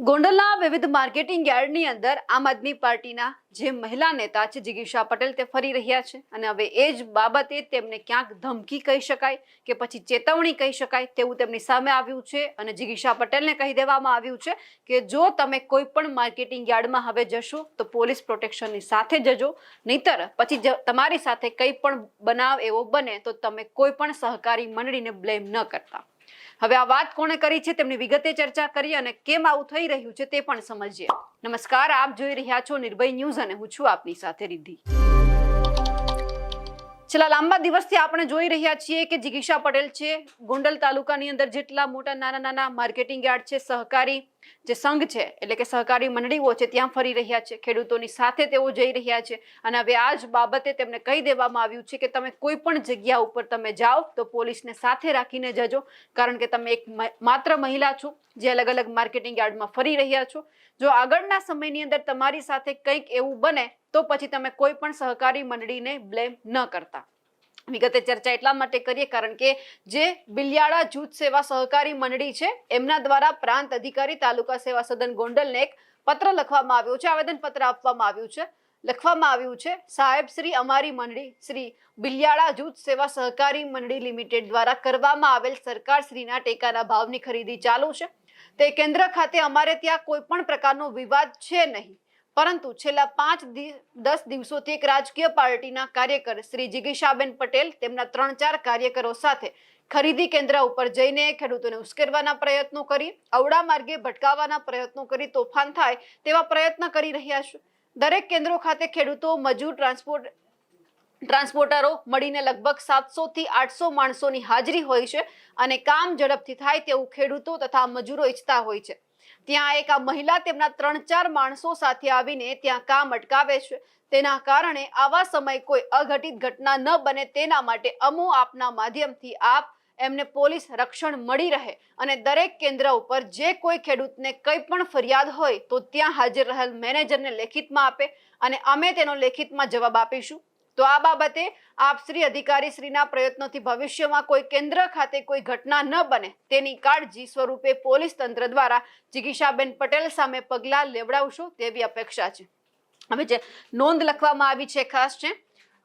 ગોંડલના વિવિધ માર્કેટિંગ યાર્ડની અંદર આમ આદમી પાર્ટીના જે મહિલા નેતા છે જિગીશા પટેલ તે ફરી રહ્યા છે અને હવે એ જ બાબતે તેમને ક્યાંક ધમકી કહી શકાય કે પછી ચેતવણી કહી શકાય તેવું તેમની સામે આવ્યું છે અને જિગીશા પટેલને કહી દેવામાં આવ્યું છે કે જો તમે કોઈ પણ માર્કેટિંગ યાર્ડમાં હવે જશો તો પોલીસ પ્રોટેક્શનની સાથે જજો, નહીતર પછી તમારી સાથે કંઈ પણ બનાવ એવો બને તો તમે કોઈ પણ સહકારી મંડળીને બ્લેમ ન કરતા। હવે આ વાત કોણે કરી છે તેમની વિગતે ચર્ચા કરી અને કેમ આવું થઈ રહ્યું છે તે પણ સમજીએ। નમસ્કાર, આપ જોઈ રહ્યા છો નિર્ભય ન્યૂઝ અને હું છું આપની સાથે રિદ્ધિ। છેલ્લા લાંબા દિવસથી આપણે જોઈ રહ્યા છીએ કે જિગીશા પટેલ છે ગોંડલ તાલુકાની અંદર જેટલા મોટા નાના માર્કેટિંગ યાર્ડ છે, સહકારી જે સંઘ છે એટલે કે સહકારી મંડળીઓ છે ત્યાં ફરી રહ્યા છે, ખેડૂતોની સાથે તેઓ જઈ રહ્યા છે અને હવે આ જ બાબતે તેમને કહી દેવામાં આવ્યું છે કે તમે કોઈ પણ જગ્યા ઉપર તમે જાઓ તો પોલીસને સાથે રાખીને જજો, કારણ કે તમે એક માત્ર મહિલા છો જે અલગ અલગ માર્કેટિંગ યાર્ડમાં ફરી રહ્યા છો। જો આગળના સમયની અંદર તમારી સાથે કંઈક એવું બને તો પછી તમે કોઈ પણ સહકારી મંડળીને બ્લેમ ન કરતા। વિગતે ચર્ચા એટલા માટે કરીએ કારણ કે જે બિલિયાળા જૂથ સેવા સહકારી મંડળી છે એમના દ્વારા પ્રાંત અધિકારી તાલુકા સેવા સદન ગોંડલને એક પત્ર લખવામાં આવ્યો છે, આવેદન પત્ર આપવામાં આવ્યું છે। લખવામાં આવ્યું છે, સાહેબ શ્રી, અમારી મંડળી શ્રી બિલિયાળા જૂથ સેવા સહકારી મંડળી લિમિટેડ દ્વારા કરવામાં આવેલ સરકાર શ્રીના ટેકાના ભાવની ખરીદી ચાલુ છે તે કેન્દ્ર ખાતે અમારે ત્યાં કોઈ પણ પ્રકારનો વિવાદ છે નહીં, પરંતુ છેલ્લા 5-10 દિવસોથી એક રાજકીય પાર્ટીના કાર્યકર શ્રી જિગીશાબેન પટેલ તેમના 3-4 કાર્યકરો સાથે ખરીદી કેન્દ્ર ઉપર જઈને ખેડૂતોને ઉશ્કેરવાના પ્રયત્નો કરી, અવળા માર્ગે ભટકાવવાના પ્રયત્નો કરી, તોફાન થાય તેવા પ્રયત્ન કરી રહ્યા છે। દરેક કેન્દ્રો ખાતે ખેડૂતો, મજૂર, ટ્રાન્સપોર્ટરો મળીને લગભગ 700 થી 800 માણસોની હાજરી હોય છે અને કામ ઝડપથી થાય તેવું ખેડૂતો તથા મજૂરો ઈચ્છતા હોય છે। ત્યાં એક આ મહિલા તેમના 3-4 માણસો સાથે આવીને ત્યાં કામ અટકાવે છે। તેના કારણે આવા સમય કોઈ અઘટિત ઘટના ન બને તેના માટે અમો આપના માધ્યમથી આપ એમને પોલીસ રક્ષણ મળી રહે અને દરેક કેન્દ્ર ઉપર જે કોઈ ખેડૂતને કંઈ પણ ફરિયાદ હોય તો ત્યાં હાજર રહેલ મેનેજરને લેખિતમાં આપે અને અમે તેનો લેખિતમાં જવાબ આપીશું। તો આ બાબતે આપ શ્રી અધિકારી શ્રીના પ્રયત્નોથી ભવિષ્યમાં કોઈ કેન્દ્ર ખાતે કોઈ ઘટના ન બને તેની કાળજી સ્વરૂપે પોલીસ તંત્ર દ્વારા જિગીશાબેન પટેલ સામે પગલાં લેવડાવશો તેવી અપેક્ષા છે। હવે જે નોંધ લખવામાં આવી છે ખાસ છે,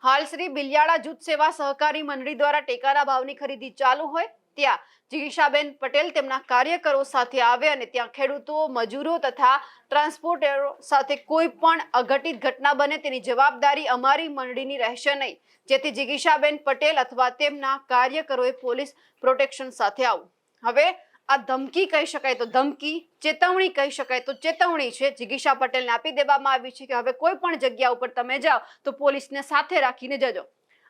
હાલ શ્રી બિલિયાળા જૂથ સેવા સહકારી મંડળી દ્વારા ટેકાના ભાવની ખરીદી ચાલુ હોય ત્યાં જિગીશાબેન પટેલ તેમના કાર્યકરો સાથે આવે અને ત્યાં ખેડૂતો, મજૂરો તથા ટ્રાન્સપોર્ટરો સાથે કોઈ પણ અઘટિત ઘટના બને તેની જવાબદારી અમારી મંડળીની રહેશે નહીં, જેથી જિગીશાબેન પટેલ અથવા તેમના કાર્યકરોએ પોલીસ પ્રોટેક્શન સાથે આવું। હવે આ ધમકી કહી શકાય તો ધમકી, ચેતવણી કહી શકાય તો ચેતવણી છે જિગીશા પટેલને આપી દેવામાં આવી છે કે હવે કોઈ પણ જગ્યા ઉપર તમે જાઓ તો પોલીસને સાથે રાખીને જજો।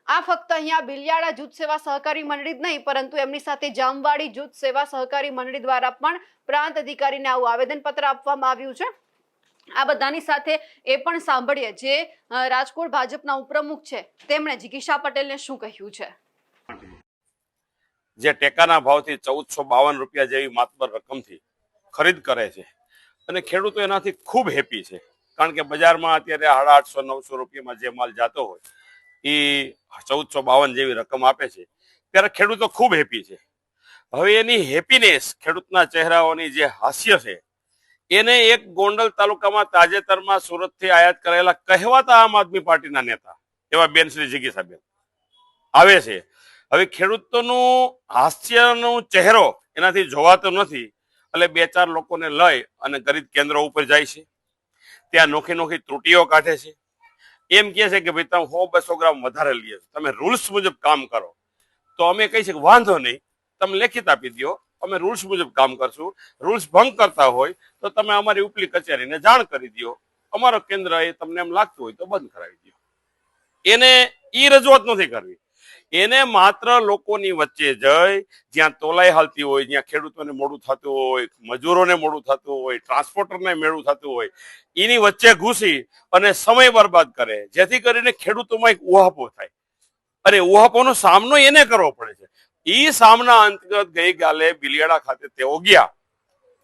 આ ફક્ત અહીંયા બિલિયાળા જૂથ સેવા સહકારી મંડળી જ નહીં પરંતુ એમની સાથે જામવાડી જૂથ સેવા સહકારી મંડળી દ્વારા પણ પ્રાંત અધિકારીને આવું આવેદનપત્ર આપવામાં આવ્યું છે। આ બધાની સાથે એ પણ સાંભળીએ જે રાજકોટ ભાજપના ઉપપ્રમુખ છે તેમણે જિગીશા પટેલને શું કહ્યું છે। જે ટેકાના ભાવથી 1452 રૂપિયા જેવી માતબર રકમથી ખરીદ કરે છે અને ખેડૂતો એનાથી ખૂબ હેપી છે, કારણ કે બજારમાં અત્યારે 850-900 રૂપિયામાં જે માલ જતો હોય એ 1452 જેવી રકમ આપે છે ત્યારે ખેડૂતો ખૂબ હેપી છે। હવે એની હેપીનેસ, ખેડૂતના ચહેરાઓની જે હાસ્ય છે એને એક ગોંડલ તાલુકામાં તાજેતરમાં સુરતથી આયાત કરેલા કહેવાતા આમ આદમી પાર્ટીના નેતા એવા બેન શ્રી જિગીશાબેન આવે છે। હવે ખેડૂતોનું હાસ્યનો ચહેરો એનાથી જોવાતો નથી એટલે 2-4 લોકોને લઈ અને ખરીદ કેન્દ્રો ઉપર જાય છે, ત્યાં નોખી ત્રુટીઓ કાઢે છે, એમ કહે છે કે ભાઈ તમે 100-200 ગ્રામ વધારે લઈએ છો, તમે રૂલ્સ મુજબ કામ કરો। તો અમે કહીએ છીએ કે વાંધો નહીં, તમે લેખિત આપી દો, અમે રૂલ્સ મુજબ કામ કરશું, રૂલ્સ ભંગ કરતા હોય તો તમે અમારી ઉપલી કચેરીને જાણ કરી દો, અમારો કેન્દ્ર એ તમને એમ લાગતું હોય તો બંધ કરાવી દો। એને ઈ રજૂઆત નથી કરવી, એને માત્ર લોકોની વચ્ચે જઈ જ્યાં તોલાઈ હાલતી હોય, જ્યાં ખેડૂતોને મોડું થતું હોય, મજૂરોને મોડું થતું હોય, ટ્રાન્સપોર્ટરને મોડું થતું હોય, એની વચ્ચે ઘૂસી અને સમય બરબાદ કરે, જેથી કરીને ખેડૂતોમાં એક ઉહાપો થાય અને ઉહાપોનો સામનો એને કરવો પડે છે। એ સામના અંતર્ગત ગઈકાલે બિલિયાળા ખાતે તેઓ ગયા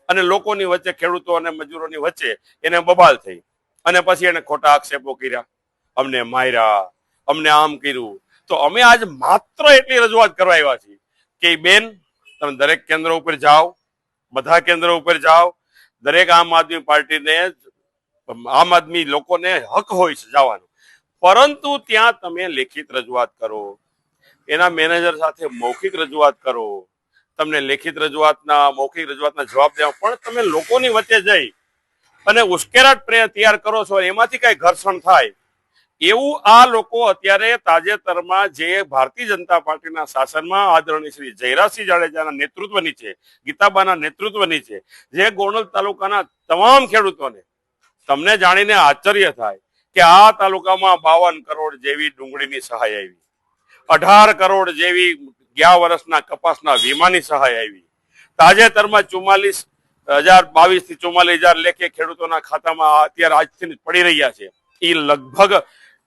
અને લોકોની વચ્ચે, ખેડૂતો અને મજૂરોની વચ્ચે એને બબાલ થઈ અને પછી એને ખોટા આક્ષેપો કર્યા, અમને માર્યા, અમને આમ કર્યું। તો અમે આજ માત્ર એટલી રજૂઆત કરવા આવ્યા છીએ કે બેન તમે દરેક કેન્દ્ર ઉપર જાઓ, બધા કેન્દ્ર ઉપર જાઓ, દરેક આમ આદમી પાર્ટીને આમ આદમી લોકોને હક હોય છે જવાનો, પરંતુ ત્યાં તમે લેખિત રજૂઆત કરો, એના મેનેજર સાથે મૌખિક રજૂઆત કરો, તમને લેખિત રજૂઆતના મૌખિક રજૂઆતના જવાબ દેવા, પણ તમે લોકોની વચ્ચે જઈ અને ઉશ્કેરાટ તૈયાર કરો છો, એમાંથી કઈ ઘર્ષણ થાય એવું આ લોકો અત્યારે તાજેતરમાં જે ભારતીય જનતા પાર્ટીના શાસનમાં આદરણીય શ્રી જયરાજસિંહ જાડેજાના નેતૃત્વ નીચે, ગીતાબાના નેતૃત્વ નીચે જે ગોંડલ તાલુકાના તમામ ખેડૂતોને, તમને જાણીને આશ્ચર્ય થાય કે આ તાલુકામાં 52 કરોડ જેવી ડુંગળીની સહાય આવી, 18 કરોડ જેવી ગયા વર્ષના કપાસના વીમાની સહાય આવી, તાજેતરમાં 44,022 થી 44,000 લેખે ખેડૂતોના ખાતામાં અત્યારે આજથી પડી રહ્યા છે. એ લગભગ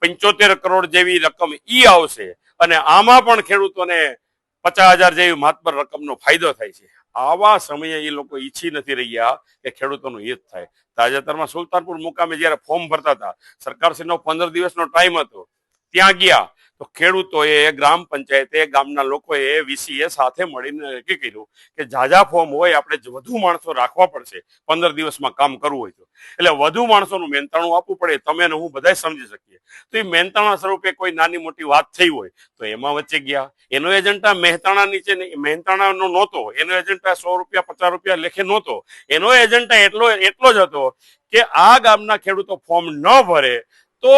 75 કરોડ જેવી રકમ ઈ આવશે અને આમાં પણ ખેડૂતોને 50,000 જેવી માતબર રકમનો ફાયદો થાય છે. આવા સમયે એ લોકો ઈચ્છી નથી રહ્યા કે ખેડૂતોનું હિત થાય. તાજેતરમાં સુલતાનપુર મુકામે જયારે ફોર્મ ભરતા હતા, સરકારશ્રીનો 15 દિવસનો ટાઈમ હતો, ત્યાં ગયા તો ખેડૂતોએ, ગ્રામ પંચાયતે, ગામના લોકોએ, વીસીએ સાથે મળીને નક્કી કર્યું કે જાજા ફોર્મ હોય આપણે વધુ માણસો રાખવા પડશે 15 દિવસમાં કામ કરવું હોય તો, એટલે વધુ માણસોનું મહેનતાણું આપવું પડે. તમે ને હું બધા સમજી શકીએ. તો એ મહેનતાણા સ્વરૂપે કોઈ નાની મોટી વાત થઈ હોય તો એમાં વચ્ચે ગયા. એનો એજન્ટા મહેતાણા નીચે મહેતાણાનો નહોતો, એનો એજન્ટા 100 રૂપિયા 50 રૂપિયા લેખે નહોતો. એનો એજન્ટા એટલો જ હતો કે આ ગામના ખેડૂતો ફોર્મ ન ભરે તો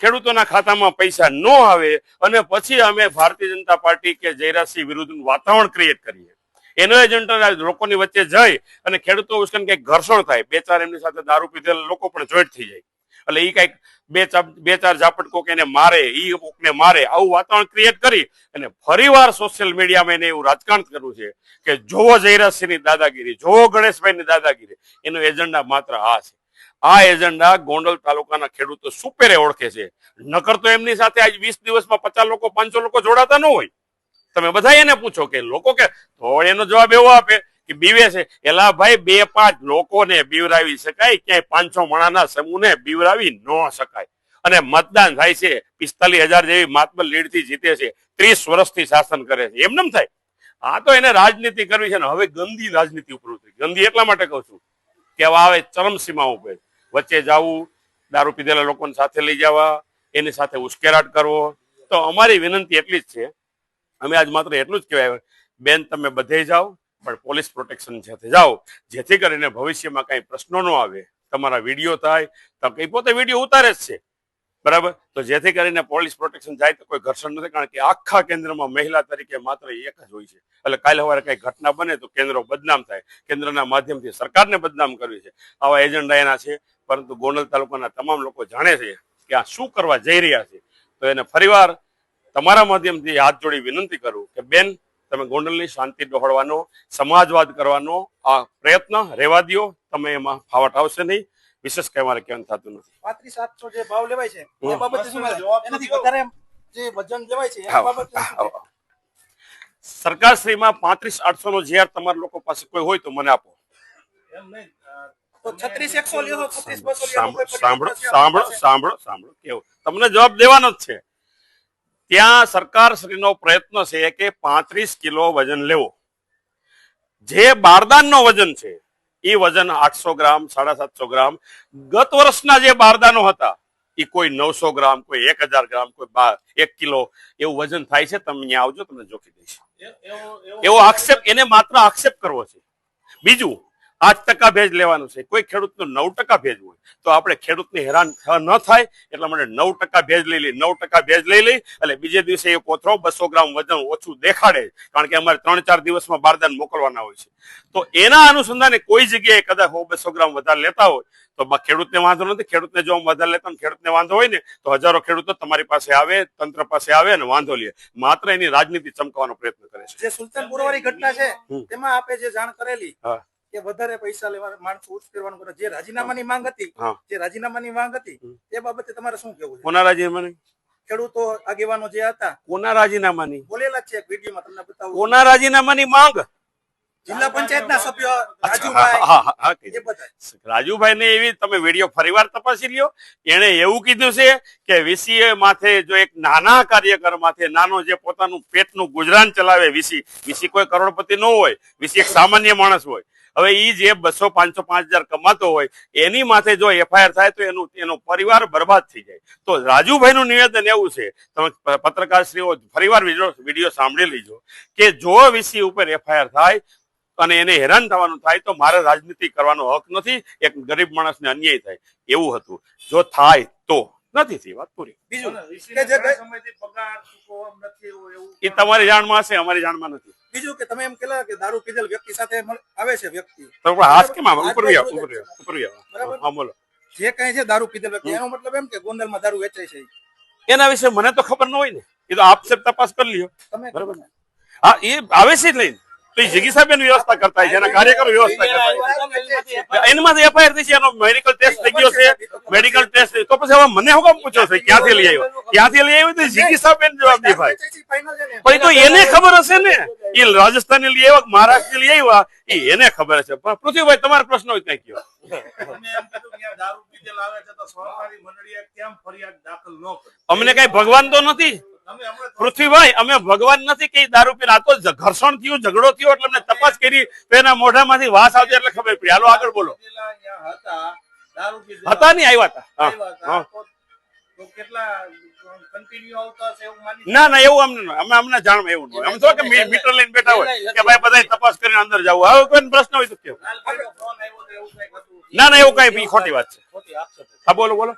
ખેડૂતોના ખાતામાં પૈસા ન આવે અને પછી અમે ભારતીય જનતા પાર્ટી કે જયરાજસિંહ વિરુદ્ધનું વાતાવરણ ક્રિએટ કરીએ. એનો એજન્ટા લોકોની વચ્ચે જઈ અને ખેડૂતો ઉશ્કેરાટ કંઈક ઘર્ષણ થાય, 2-4 એમની સાથે દારૂ પીધેલા લોકો પણ જોઈન્ટ થઈ જાય, એટલે એ કઈક 2-4 ઝાપટ કોક એને મારે, ઈ કોકને મારે, આવું વાતાવરણ ક્રિએટ કરી અને ફરીવાર સોશિયલ મીડિયામાં એને એવું રાજકારણ કરવું છે કે જોવો જયરાજસિંહની દાદાગીરી, જોવો ગણેશભાઈની દાદાગીરી. એનો એજન્ડા માત્ર આ છે. આ એજન્ડા ગોંડલ તાલુકાના ખેડૂતો સુપેરે ઓળખે છે. નકર તો એમની સાથે આજ 20 દિવસમાં 50 લોકો 500 લોકો જોડાતા ન હોય. તમે બધા એને પૂછો કે લોકો કે તો એનો જવાબ એવો આપે કે બીવે છે. એલા ભાઈ, 2-5 લોકોને બીવરાવી શકાય, ક્યાંય 500 માણાના સમૂહને બીવરાવી ન શકાય. અને મતદાન થાય છે, 45,000 જેવી માતબર લીડથી જીતે છે, 30 વર્ષથી શાસન કરે છે, એમને થાય. આ તો એને રાજનીતિ કરવી છે ને હવે ગંદી રાજનીતિ ઉપર ઉતરી. ગંદી એટલા માટે કહું છું કે હવે ચરમસીમા ઉપર વચ્ચે જવું, દારૂ પીધેલા લોકોને સાથે લઈ જવા, એની સાથે ઉશ્કેરાટ કરવો. તો અમારી વિનંતી એટલી જ છે, અમે આજ માત્ર એટલું જ કહેવાય, બેન તમે બધે જાઓ પણ પોલીસ પ્રોટેક્શન સાથે જાઓ, જેથી કરીને ભવિષ્યમાં કઈ પ્રશ્નો ન આવે. તમારા વિડીયો થાય, તમે પોતે વિડીયો ઉતારે જ છે, બરાબર, તો જેથી કરીને પોલીસ પ્રોટેક્શન જાય તો કોઈ ઘર્ષણ નથી. કારણ કે આખા કેન્દ્રમાં મહિલા તરીકે માત્ર એક જ હોય છે, એટલે કાલે સવારે કઈ ઘટના બને તો કેન્દ્રો બદનામ થાય, કેન્દ્રના માધ્યમથી સરકારને બદનામ કરવી છે. આવા એજન્ડા એના છે. પરંતુ ગોંડલ તાલુકાના તમામ લોકો જાણે છે કે આ શું કરવા જઈ રહ્યા છે. તો એને ફરીવાર તમારા માધ્યમથી હાથ જોડી વિનંતી કરું કે બેન, તમે ગોંડલની શાંતિ ડહોળવાનો, સમાજવાદ કરવાનો આ પ્રયત્ન રહેવા દો. તમે એમાં ફાવટ આવશે નહીં. વિશેષ કઈ મારે કહેવાનું થતું નથી. 35,700 જે ભાવ લેવાય છે એ બાબતે શું જવાબ? એનાથી વધારે જે વજન લેવાય છે એ બાબતે સરકારશ્રીમાં 35,800 નો જીઆર તમારા લોકો પાસે કોઈ હોય તો મને આપો. એમ નહીં તો 36,100 લ્યો, 36,200 સાંભળો કેવું તમને જવાબ દેવાનો જ છે. ત્યાં સરકારશ્રીનો પ્રયત્ન છે કે 35 કિલો વજન લેવો. જે બારદાનનો વજન છે એ વજન 800 ગ્રામ, 750 ગ્રામ. ગત વર્ષના જે બારદાનો હતા એ કોઈ 900 ગ્રામ, કોઈ 1000 ગ્રામ, કોઈ 1 કિલો એવું વજન થાય છે. તમે અહીંયા આવજો, તમને જોખી દઈશ. એવો આક્ષેપ, એને માત્ર આક્ષેપ કરવો છે. બીજું 8% ભેજ લેવાનું છે. કોઈ ખેડૂતનો 9% ભેજ હોય તો આપણે ખેડૂતને હેરાન ન થાય એટલા માટે 9% ભેજ લઈ લઈ, 9% ભેજ લઈ લઈ એટલે બીજે દિવસે એ કોથરો 200 ગ્રામ વજન ઓછું દેખાડે. કારણ કે અમારે 3-4 દિવસમાં બારદાન મોકલવાના હોય છે. તો એના અનુસંધાને કોઈ જગ્યાએ કદાચ 100-200 ગ્રામ વધારે લેતા હોય તો ખેડૂતને વાંધો નથી. ખેડૂતને જો વધારે લેતા ખેડૂતને વાંધો હોય ને તો હજારો ખેડૂતો તમારી પાસે આવે, તંત્ર પાસે આવે અને વાંધો લે. માત્ર એની રાજનીતિ ચમકવાનો પ્રયત્ન કરે છે. જે સુલતાનપુર વાળી ઘટના છે તેમાં આપે જે જાણ કરેલી કે વધારે પૈસા લેવા માણસો ઉશ્કેરવાનું કરે, જે રાજીનામાની માંગ હતી તે બાબતે તમારે શું કહેવું છે? કોના રાજીનામાની? ખેડૂતો આગેવાનો જે હતા કોના રાજીનામાની બોલેલા છે એક વિડીયોમાં, તમને બતાવું. કોના રાજીનામાની માંગ? જિલ્લા પંચાયતના સભ્ય રાજુભાઈ. રાજુભાઈ ને એવી તમે વિડીયો ફરીવાર તપાસી લ્યો. એને એવું કીધું છે કે વીસીએ માથે જો એક નાના કાર્યકર માથે, નાનો જે પોતાનું પેટનું ગુજરાન ચલાવે, વીસી કોઈ કરોડપતિ ન હોય, વીસી એક સામાન્ય માણસ હોય હવે ઈ જે 200, 500, 5000 કમાતો હોય એની માથે જો એફઆઈઆર થાય તો એનો પરિવાર બરબાદ થઈ જાય. તો રાજુભાઈનું નિવેદન એવું છે, તમે પત્રકારશ્રીઓ ફરીવાર વિડીયો સાંભળી લીજો કે જો વીસી ઉપર એફઆઈઆર થાય અને એને હેરાન થવાનું થાય તો મારે રાજનીતિ કરવાનો હક નથી, એક ગરીબ માણસને અન્યાય થાય એવું હતું. જો થાય તો નથી થઈ, વાત પૂરી. બીજું એ તમારી જાણમાં હશે, અમારી જાણમાં નથી. બીજું કે તમે એમ કહેલા કે દારૂ પીધેલ વ્યક્તિ સાથે આવે છે વ્યક્તિ, તો હાથ કેમ આવે? ઉપર બરાબર. હા બોલો. જે કઈ છે દારૂ પીધેલ વ્યક્તિ, એનો મતલબ એમ કે ગોંડલમાં દારૂ વેચાય છે, એના વિશે મને તો ખબર ન હોય ને, એ તો આપ તપાસ કરી લ્યો. તમે બરાબર ને? હા, એ આવે છે જ લઈને તો એ જગીસાબેન વ્યવસ્થા કરતા છે, એના કાર્યકરો વ્યવસ્થા કરતા છે, એનામાંથી એફઆઈઆર થઈ છે, એનો મેડિકલ ટેસ્ટ થઈ ગયો છે, મેડિકલ ટેસ્ટ. તો પછી હવે મને હું કામ પૂછો છે ક્યાંથી લઈ આવ્યો? તો જગીસાબેન જવાબ દે ભાઈ. પણ તો એને ખબર હશે ને, એ રાજસ્થાન લઈ આવ્યા, મહારાષ્ટ્ર લઈ આવ્યા, એને ખબર છે. પણ પૃથ્વીભાઈ તમારો પ્રશ્ન હોય ત્યાં કયો. અમને કઈ ભગવાન તો નથી પૃથ્વીભાઈ, અમે ભગવાન નથી કે દારૂ પીને. આ તો ઘર્ષણ થયું, ઝઘડો થયો એટલે અમને તપાસ કરી તો એના મોઢામાંથી વાસ આવતી એટલે ખબર પડી. હાલો આગળ બોલો. હતા નહીં, આવ્યા હતા. ના ના, એવું અમને અમને જાણ એવું ન હોય. અમે તો કે મીટર લઈને બેઠા હોય કે ભાઈ બધા તપાસ કરીને અંદર જવું. હવે કોઈ પ્રશ્ન હોય તો કેવું? ના ના, એવું કઈ ખોટી વાત છે. હા બોલો બોલો.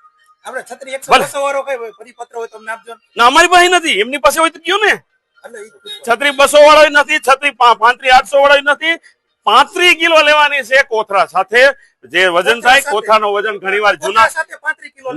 આપણે છત્રી 100 વાળો કઈ પરિપત્ર હોય તમને આપજો. ના, અમારી પાસે નથી, એમની પાસે હોય તો કયો ને. છત્રી 200 વાળો નથી, છત્રી 35, 800 વાળો નથી. 35 કિલો લેવાની છે કોથરા સાથે. જે વજન થાય, કોથરાનો વજન ઘણીવાર જૂના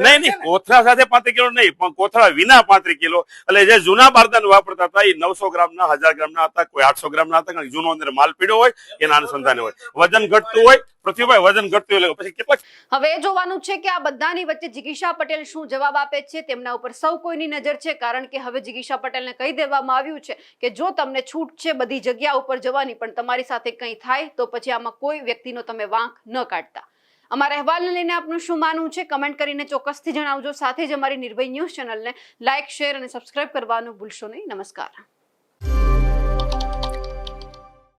નહીં, કોથરા સાથે 35 કિલો નહીં, પણ કોથરા વિના 35 કિલો. એટલે જે જૂના બારદાન વાપરતા હતા એ 900 ગ્રામના, 1000 ગ્રામના હતા, કોઈ 800 ગ્રામના હતા. કારણ કે જૂનો અંદર માલ પીડ્યો હોય એના અનુસંધાને હોય. વજન ઘટતું હોય પૃથ્વીભાઈ, વજન ઘટતું હોય પછી કેટલા. હવે એ જોવાનું છે કે આ બધાની વચ્ચે જિગીશા પટેલ શું જવાબ આપે છે. તેમના ઉપર સૌ કોઈની નજર છે, કારણ કે હવે જિગીશા પટેલને કહી દેવામાં આવ્યું છે કે જો તમને છૂટ છે બધી જગ્યા ઉપર જવાની, પણ તમારી સાથે કંઈ થાય તો પછી આમાં કોઈ વ્યક્તિનો તમે વાંક ન કાઢતા. અમારા અહેવાલને લઈને આપનું શું માનવું છે કમેન્ટ કરીને ચોક્કસથી જણાવજો. સાથે જ અમારી નિર્ભય ન્યૂઝ ચેનલને લાઇક, શેર અને સબસ્ક્રાઇબ કરવાનું ભૂલશો નહીં. નમસ્કાર.